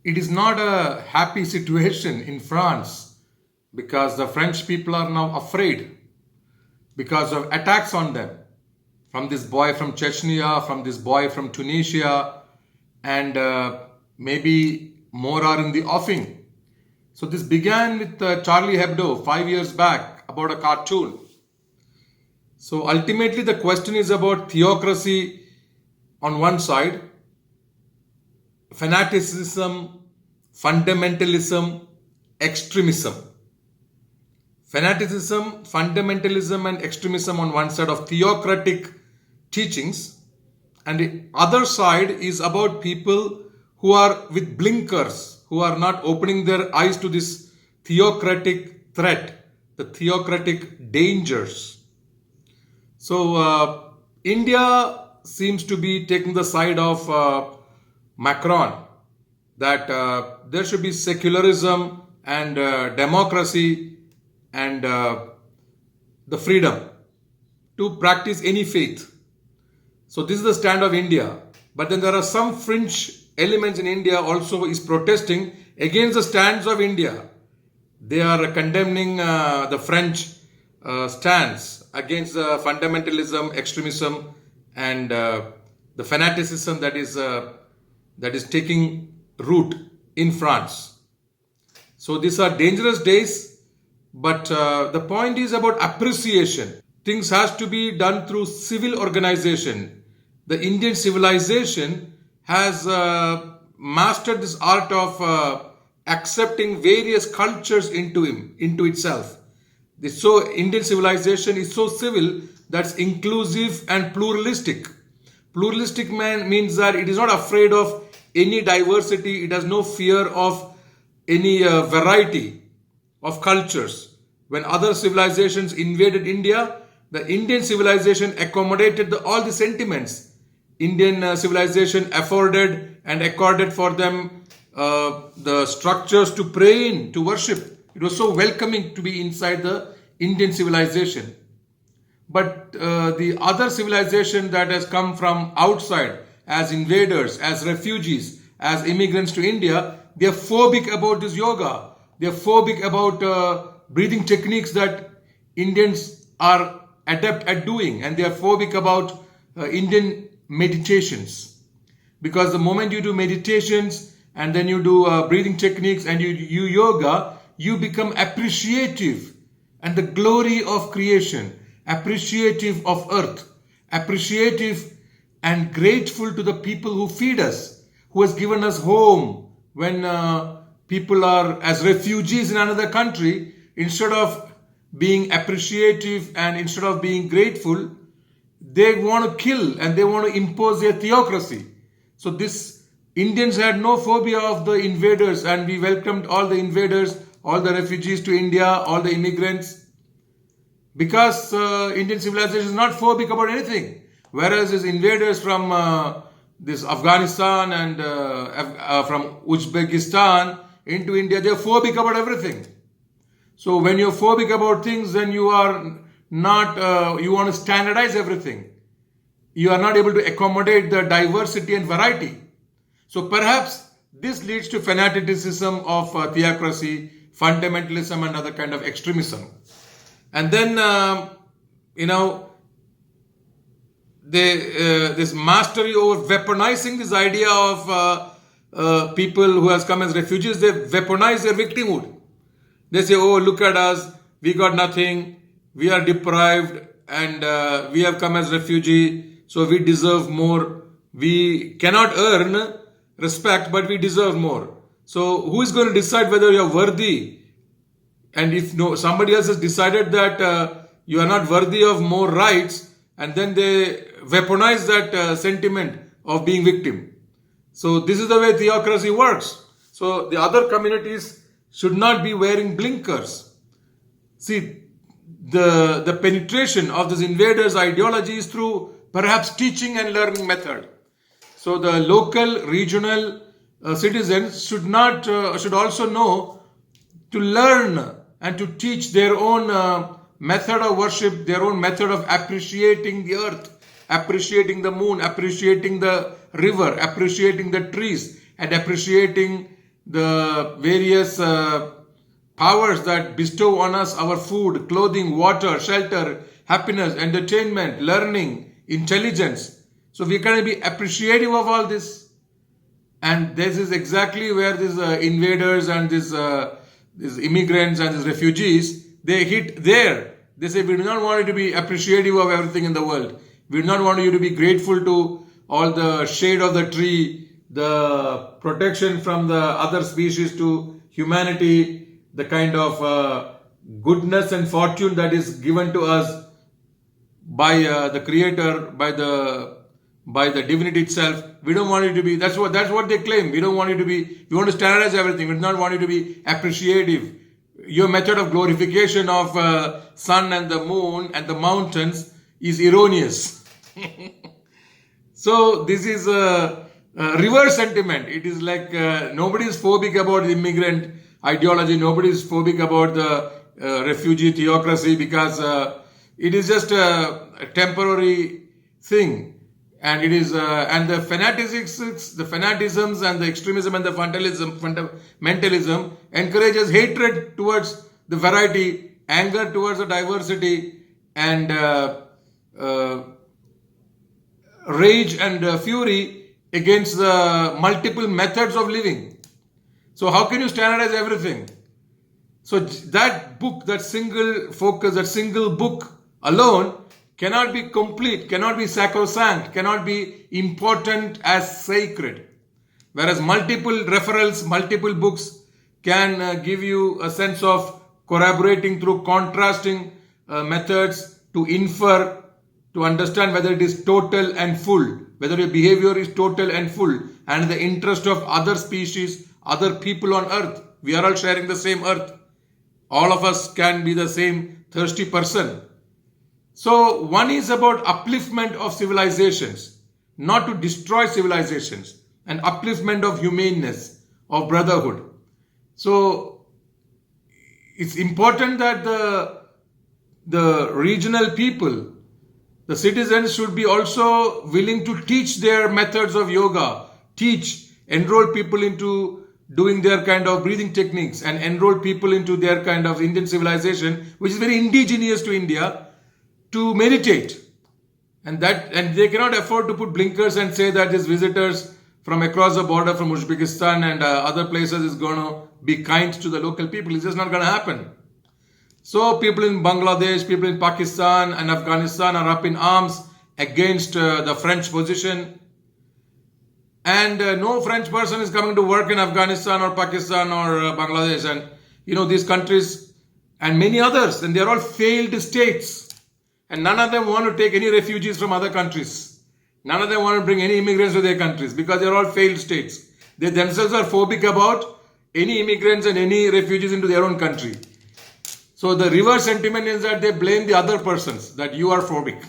it is not a happy situation in France because the French people are now afraid because of attacks on them from this boy from Chechnya, from this boy from Tunisia, and maybe more are in the offing. So this began with Charlie Hebdo 5 years back about a cartoon. So ultimately the question is about theocracy on one side, fanaticism, fundamentalism, extremism. Fanaticism, fundamentalism, and extremism on one side of theocratic teachings, and the other side is about people who are with blinkers, who are not opening their eyes to this theocratic threat, the theocratic dangers. So India seems to be taking the side of Macron, that there should be secularism and democracy and the freedom to practice any faith. So this is the stand of India. But then there are some fringe elements in India also is protesting against the stands of India. They are condemning the French stance against the fundamentalism, extremism, and the fanaticism that is taking root in France. So these are dangerous days, but the point is about appreciation. Things has to be done through civil organization. The Indian civilization has mastered this art of accepting various cultures into itself. So Indian civilization is so civil that's inclusive and pluralistic. Pluralistic means that it is not afraid of any diversity. It has no fear of any variety of cultures. When other civilizations invaded India, the Indian civilization accommodated all the sentiments. Indian civilization afforded and accorded for them the structures to pray in, to worship. It was so welcoming to be inside the Indian civilization. But the other civilization that has come from outside as invaders, as refugees, as immigrants to India, they are phobic about this yoga. They are phobic about breathing techniques that Indians are adept at doing, and they are phobic about Indian meditations. Because the moment you do meditations and then you do breathing techniques and you yoga, you become appreciative and the glory of creation, appreciative of earth, appreciative and grateful to the people who feed us, who has given us home when people are as refugees in another country. Instead of being appreciative and instead of being grateful, they want to kill and they want to impose their theocracy. So this Indians had no phobia of the invaders, and we welcomed all the invaders, all the refugees to India, all the immigrants, because Indian civilization is not phobic about anything. Whereas these invaders from this Afghanistan and from Uzbekistan into India, they are phobic about everything. So when you're phobic about things, then you are not, you want to standardize everything. You are not able to accommodate the diversity and variety. So perhaps this leads to fanaticism of theocracy, fundamentalism, and other kind of extremism. And then, this mastery over weaponizing this idea of people who has come as refugees, they weaponize their victimhood. They say, oh, look at us, we got nothing, we are deprived, and we have come as refugee, so we deserve more. We cannot earn respect, but we deserve more. So who is going to decide whether you are worthy? And if somebody else has decided that you are not worthy of more rights, and then they weaponize that sentiment of being victim. So this is the way theocracy works. So the other communities should not be wearing blinkers. See, the penetration of this invaders' ideology is through perhaps teaching and learning method. So the local, regional citizens should also know to learn and to teach their own method of worship, their own method of appreciating the earth, appreciating the moon, appreciating the river, appreciating the trees, and appreciating the various powers that bestow on us our food, clothing, water, shelter, happiness, entertainment, learning, intelligence. So we can be appreciative of all this. And this is exactly where these invaders and these immigrants and these refugees, they hit there. They say, we do not want you to be appreciative of everything in the world. We do not want you to be grateful to all the shade of the tree, the protection from the other species to humanity, the kind of goodness and fortune that is given to us by the Creator, by the divinity itself. We don't want you to be, that's what they claim. We don't want you to be, we want to standardize everything. We do not want you to be appreciative. Your method of glorification of sun and the moon and the mountains is erroneous. So this is a reverse sentiment. It is like nobody is phobic about the immigrant ideology. Nobody is phobic about the refugee theocracy because it is just a temporary thing. And it is, and the fanatisms and the extremism and the fundamentalism encourages hatred towards the variety, anger towards the diversity, and rage and fury against the multiple methods of living. So how can you standardize everything? So that book, that single focus, that single book alone cannot be complete, cannot be sacrosanct, cannot be important as sacred. Whereas multiple referrals, multiple books can give you a sense of corroborating through contrasting methods to infer, to understand whether it is total and full, whether your behavior is total and full, and the interest of other species, other people on earth. We are all sharing the same earth. All of us can be the same thirsty person. So one is about upliftment of civilizations, not to destroy civilizations, and upliftment of humaneness, of brotherhood. So it's important that the regional people, the citizens should be also willing to teach their methods of yoga, enroll people into doing their kind of breathing techniques and enroll people into their kind of Indian civilization, which is very indigenous to India, to meditate. And they cannot afford to put blinkers and say that these visitors from across the border from Uzbekistan and other places is going to be kind to the local people. It's just not going to happen. So people in Bangladesh, people in Pakistan and Afghanistan are up in arms against the French position. And no French person is coming to work in Afghanistan or Pakistan or Bangladesh and these countries and many others. And they're all failed states. And none of them want to take any refugees from other countries. None of them want to bring any immigrants to their countries because they're all failed states. They themselves are phobic about any immigrants and any refugees into their own country. So the reverse sentiment is that they blame the other persons, that you are phobic.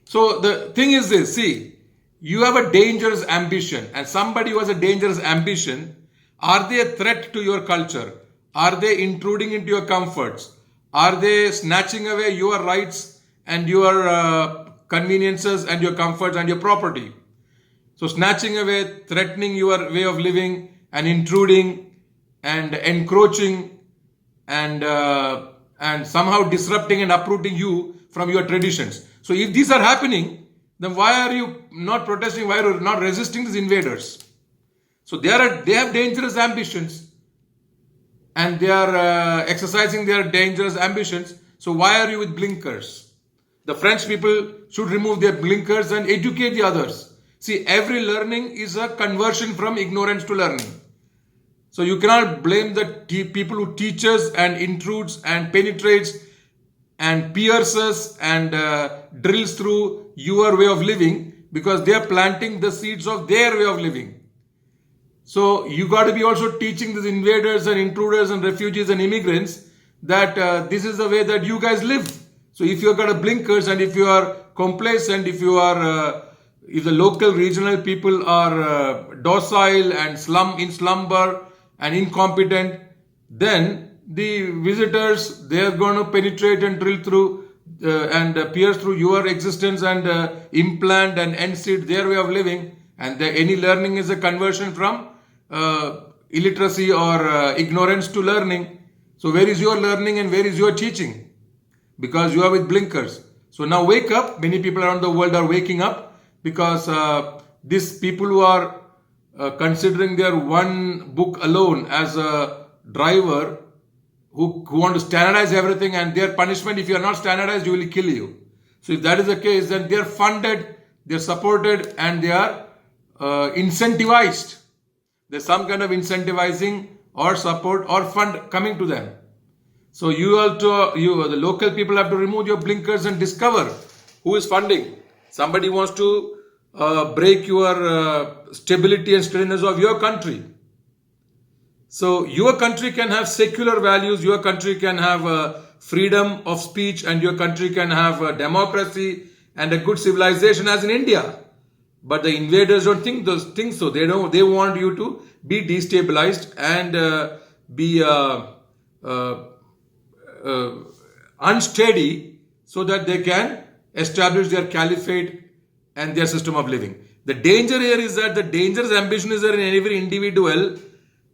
So the thing is this, see, you have a dangerous ambition, and somebody who has a dangerous ambition, are they a threat to your culture? Are they intruding into your comforts? Are they snatching away your rights and your conveniences and your comforts and your property? So snatching away, threatening your way of living and intruding and encroaching and somehow disrupting and uprooting you from your traditions. So if these are happening, then why are you not protesting? Why are you not resisting these invaders? So they have dangerous ambitions. And they are exercising their dangerous ambitions. So why are you with blinkers? The French people should remove their blinkers and educate the others. See, every learning is a conversion from ignorance to learning. So you cannot blame the people who teaches and intrudes and penetrates and pierces and drills through your way of living because they are planting the seeds of their way of living. So you got to be also teaching these invaders and intruders and refugees and immigrants that this is the way that you guys live. So if you've got a blinkers and if you are complacent, if the local regional people are docile and in slumber and incompetent, then the visitors, they are going to penetrate and drill through and pierce through your existence and implant and end seed their way of living. And any learning is a conversion from illiteracy or ignorance to learning. So where is your learning and where is your teaching? Because you are with blinkers. So now wake up. Many people around the world are waking up because these people who are considering their one book alone as a driver, who want to standardize everything, and their punishment, if you are not standardized, you will kill you. So if that is the case, then they are funded, they are supported, and they are incentivized. There's some kind of incentivizing or support or fund coming to them. So the local people have to remove your blinkers and discover who is funding. Somebody wants to break your stability and steadiness of your country. So your country can have secular values, your country can have freedom of speech, and your country can have democracy and a good civilization as in India. But the invaders don't think so. They want you to be destabilized and be unsteady, so that they can establish their caliphate and their system of living. The danger here is that the dangerous ambition is there in every individual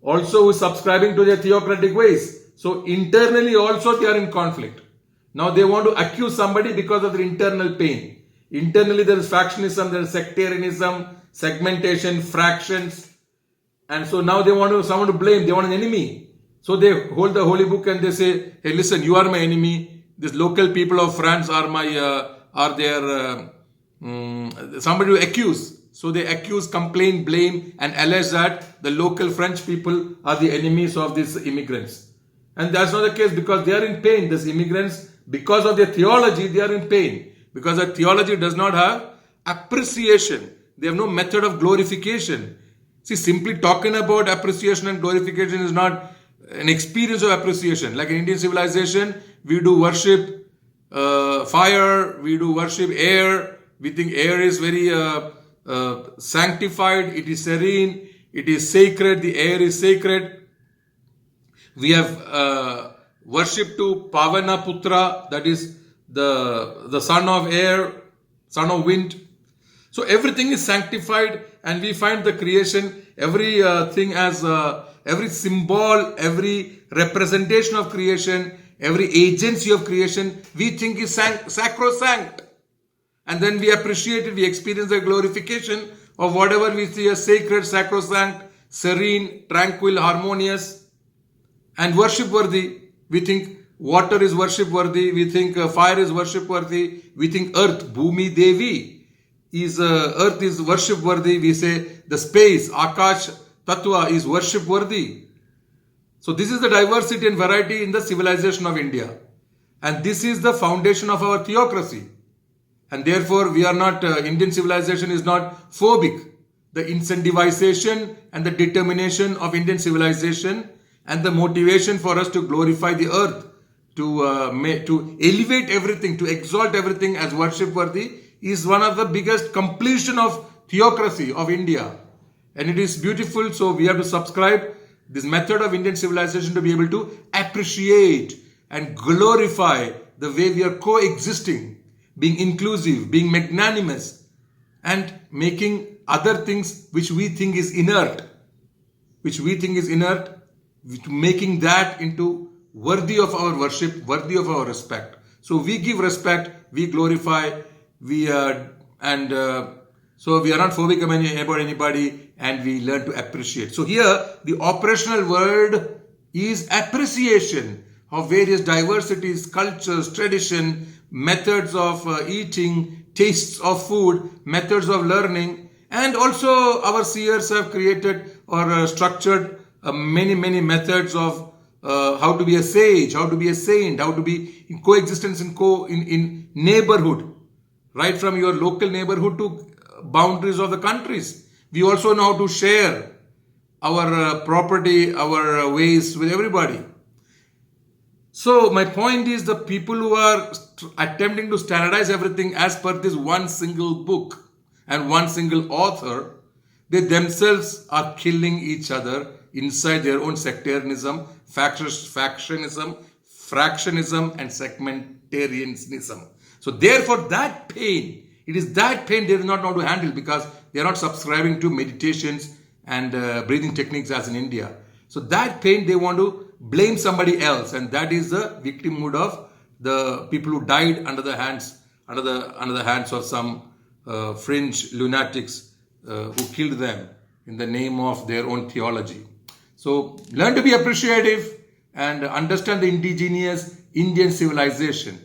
also who is subscribing to their theocratic ways. So internally also they are in conflict. Now they want to accuse somebody because of their internal pain. Internally there is factionism, there is sectarianism, segmentation, fractions. And so now they want someone to blame, they want an enemy. So they hold the holy book and they say, hey, listen, you are my enemy. These local people of France are somebody to accuse. So they accuse, complain, blame, and allege that the local French people are the enemies of these immigrants. And that's not the case, because they are in pain. These immigrants, because of their theology, they are in pain. Because their theology does not have appreciation. They have no method of glorification. See, simply talking about appreciation and glorification is not an experience of appreciation. Like in Indian civilization, we do worship fire, we do worship air. We think air is very sanctified, it is serene, it is sacred, the air is sacred. We have worship to Pavana Putra, that is the son of air, son of wind. So everything is sanctified, and we find the creation, every thing as every symbol, every representation of creation, every agency of creation, we think is sacrosanct. And then we appreciate it, we experience the glorification of whatever we see as sacred, sacrosanct, serene, tranquil, harmonious, and worship worthy. We think water is worship worthy, we think fire is worship worthy, we think earth, Bhumi Devi, earth is worship worthy. We say the space, Akash Tattva, is worship worthy. So this is the diversity and variety in the civilization of India. And this is the foundation of our theocracy. And therefore, we are not, Indian civilization is not phobic. The incentivization and the determination of Indian civilization and the motivation for us to glorify the earth, to elevate everything, to exalt everything as worship worthy, is one of the biggest completion of theocracy of India. And it is beautiful. So we have to subscribe this method of Indian civilization to be able to appreciate and glorify the way we are coexisting, being inclusive, being magnanimous, and making other things which we think is inert, making that into worthy of our worship, worthy of our respect. So we give respect, we glorify, so we are not phobic about anybody, and we learn to appreciate. So here the operational word is appreciation of various diversities, cultures, tradition, methods of eating, tastes of food, methods of learning. And also our seers have created or structured many methods of how to be a sage, how to be a saint, how to be in coexistence in neighborhood, right from your local neighborhood to boundaries of the countries. We also know how to share our property, our ways with everybody. So my point is, the people who are attempting to standardize everything as per this one single book and one single author, they themselves are killing each other inside their own sectarianism, factionism, fractionism, and segmentarianism. So therefore it is that pain they do not know how to handle, because they are not subscribing to meditations, and breathing techniques as in India. So that pain they want to blame somebody else, and that is the victimhood of the people who died under the hands of some fringe lunatics who killed them in the name of their own theology. So learn to be appreciative and understand the indigenous Indian civilization.